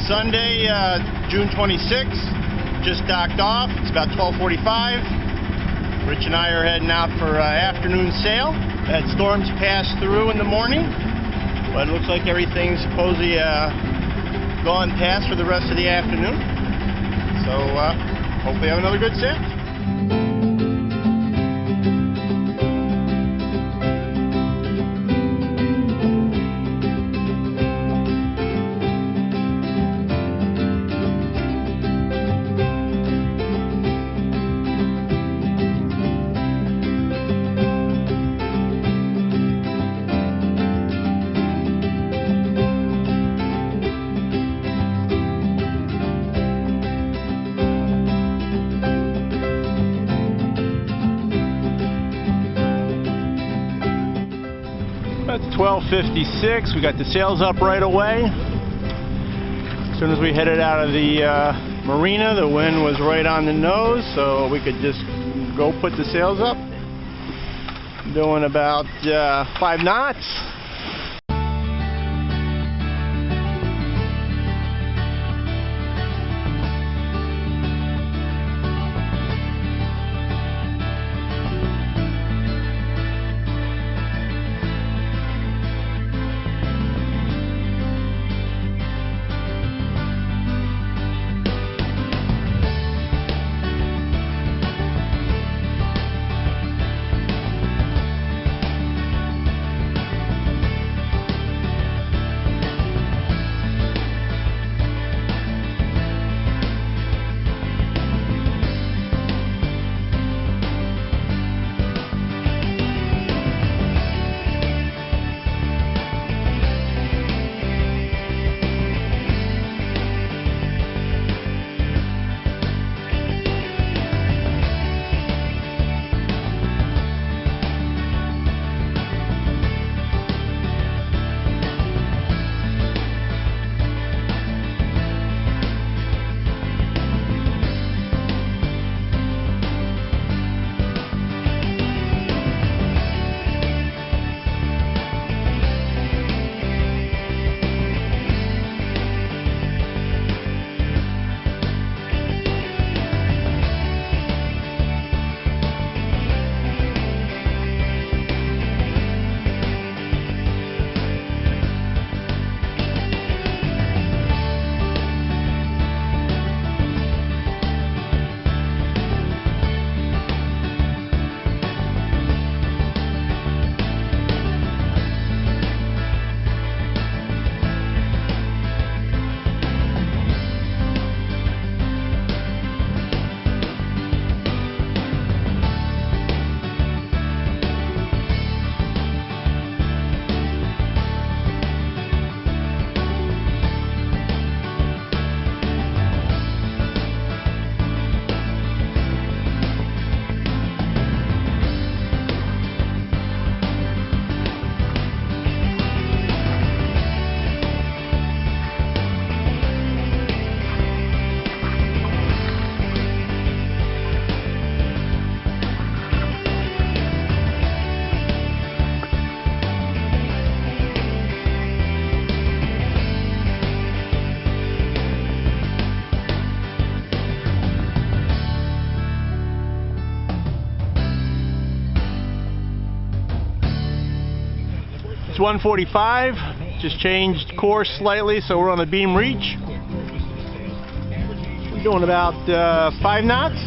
Sunday, June 26th. Just docked off. It's about 12:45. Rich and I are heading out for afternoon sail. Had storms pass through in the morning, but it looks like everything's supposedly gone past for the rest of the afternoon. So hopefully have another good sail. It's 12:56. We got the sails up right away. As soon as we headed out of the marina, the wind was right on the nose, so we could just go put the sails up. Doing about 5 knots. It's 1:45, just changed course slightly, so we're on the beam reach. We're doing about 5 knots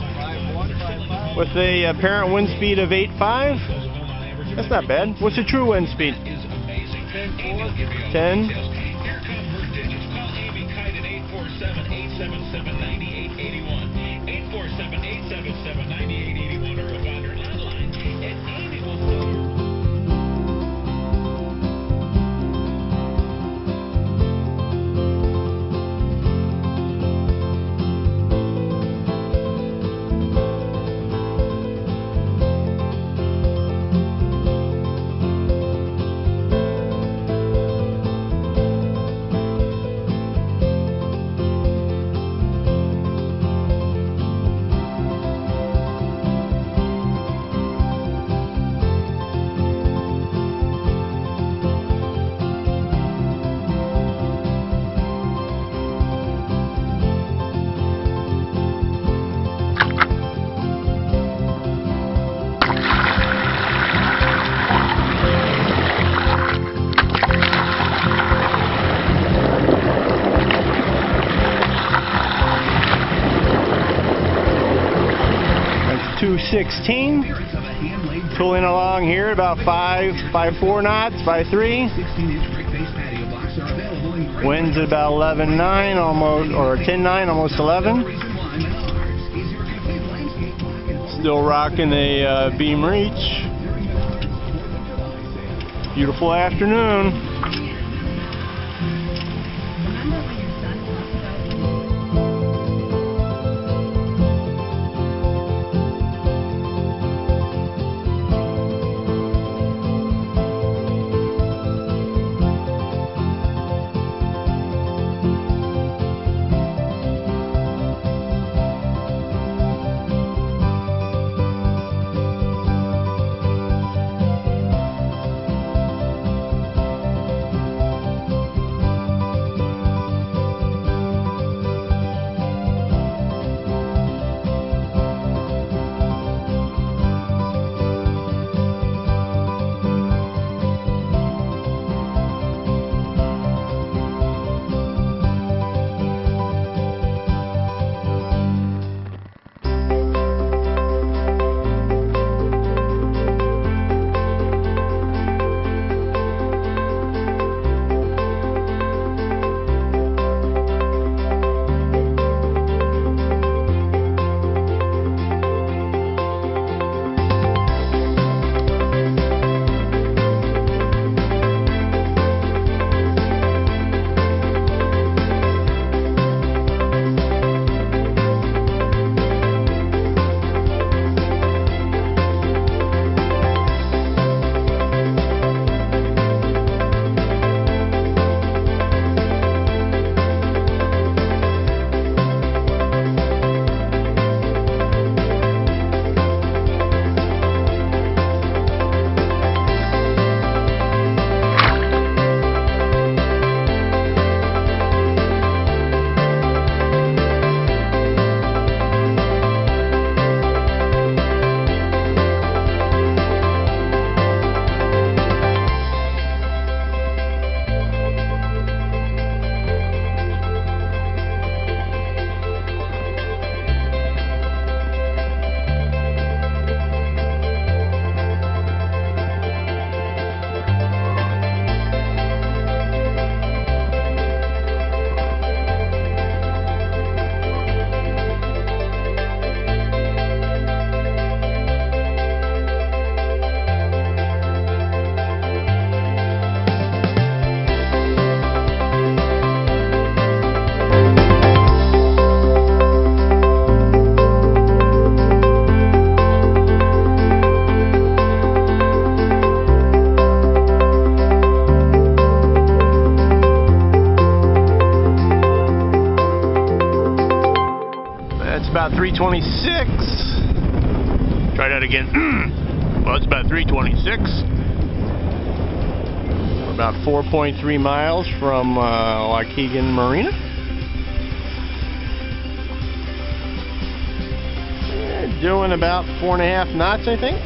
with a apparent wind speed of 8.5. That's not bad. What's the true wind speed? 10. 216. Pulling along here about 5.4 knots, 5.3. Winds at about 11.9, almost, or 10.9, almost 11. Still rocking a beam reach. Beautiful afternoon. About 326. Try that again. Well, it's about 326. We're about 4.3 miles from Waukegan Marina. Doing about 4.5 knots, I think.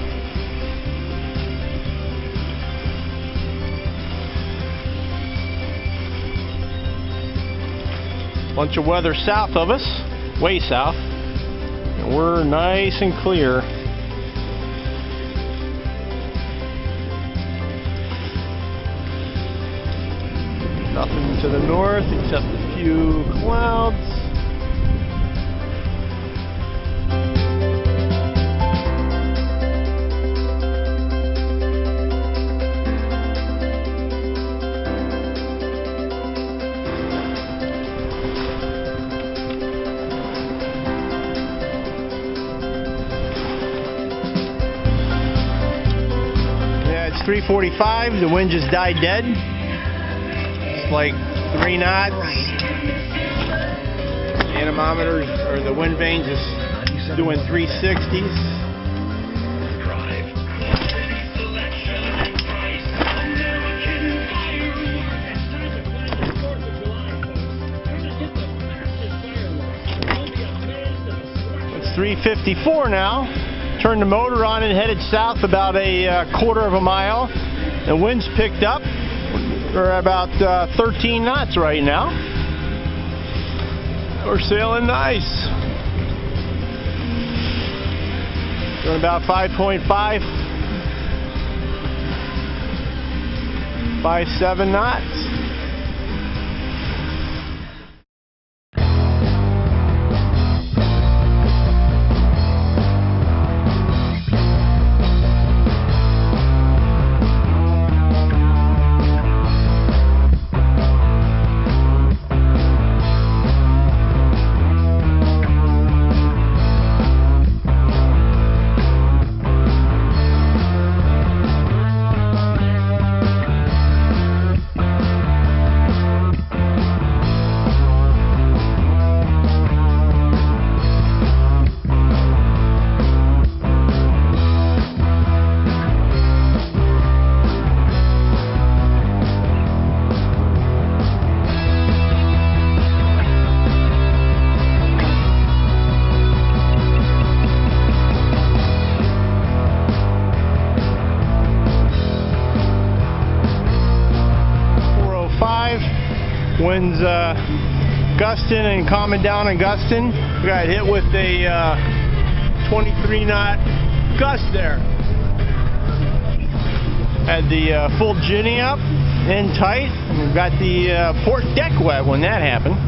Bunch of weather south of us, way south. We're nice and clear. Nothing to the north except a few clouds. It's 3:45, the wind just died dead. It's like 3 knots. The anemometers, or the wind vanes, is doing 360s. It's 3:54 now. Turned the motor on and headed south about a quarter of a mile. The wind's picked up. We're about 13 knots right now. We're sailing nice. Doing about 5.5, 5.7 knots. Winds gusting and calming down and gusting. We got hit with a 23 knot gust there. Had the full ginny up and tight, and we've got the port deck wet when that happened.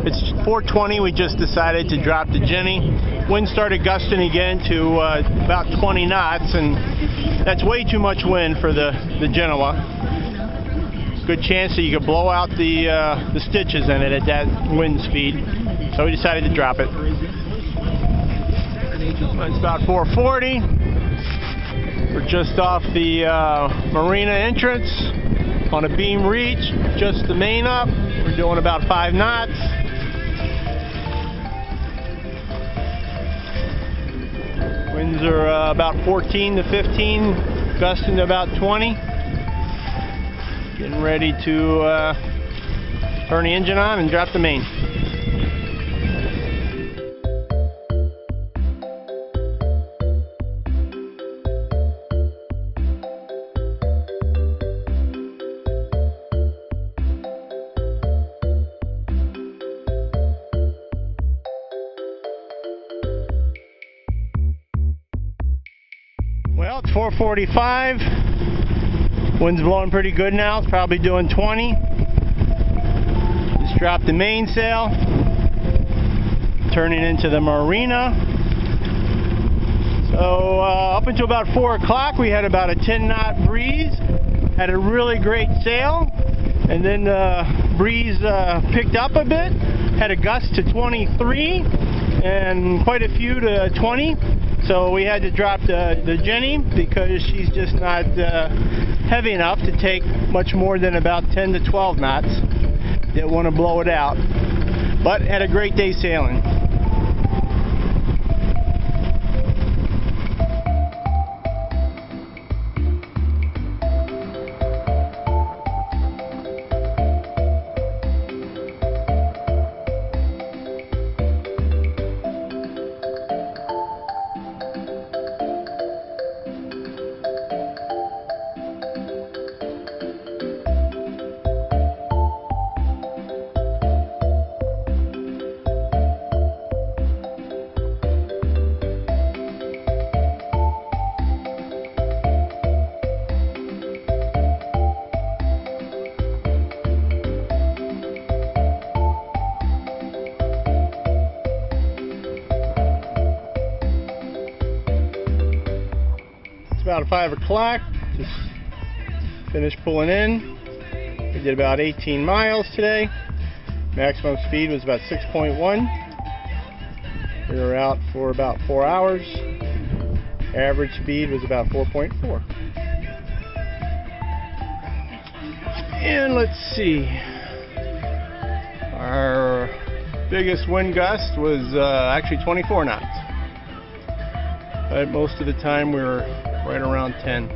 It's 4:20, we just decided to drop the ginny. Wind started gusting again to about 20 knots, and that's way too much wind for the genoa. Good chance that you could blow out the stitches in it at that wind speed. So we decided to drop it. It's about 4:40. We're just off the marina entrance on a beam reach, just the main up. We're doing about 5 knots. Winds are about 14 to 15, gusting to about 20. Getting ready to turn the engine on and drop the main. Well, it's 4:45. Wind's blowing pretty good now. It's probably doing 20. Just dropped the mainsail. Turning into the marina. So up until about 4 o'clock, we had about a 10-knot breeze. Had a really great sail. And then the breeze picked up a bit. Had a gust to 23 and quite a few to 20. So we had to drop the ginny because she's just not heavy enough to take much more than about 10 to 12 knots. Didn't want to blow it out. But had a great day sailing. About 5 o'clock, just finished pulling in. We did about 18 miles today. Maximum speed was about 6.1. We were out for about 4 hours. Average speed was about 4.4. And let's see. Our Biggest wind gust was actually 24 knots. But most of the time we were right around 10.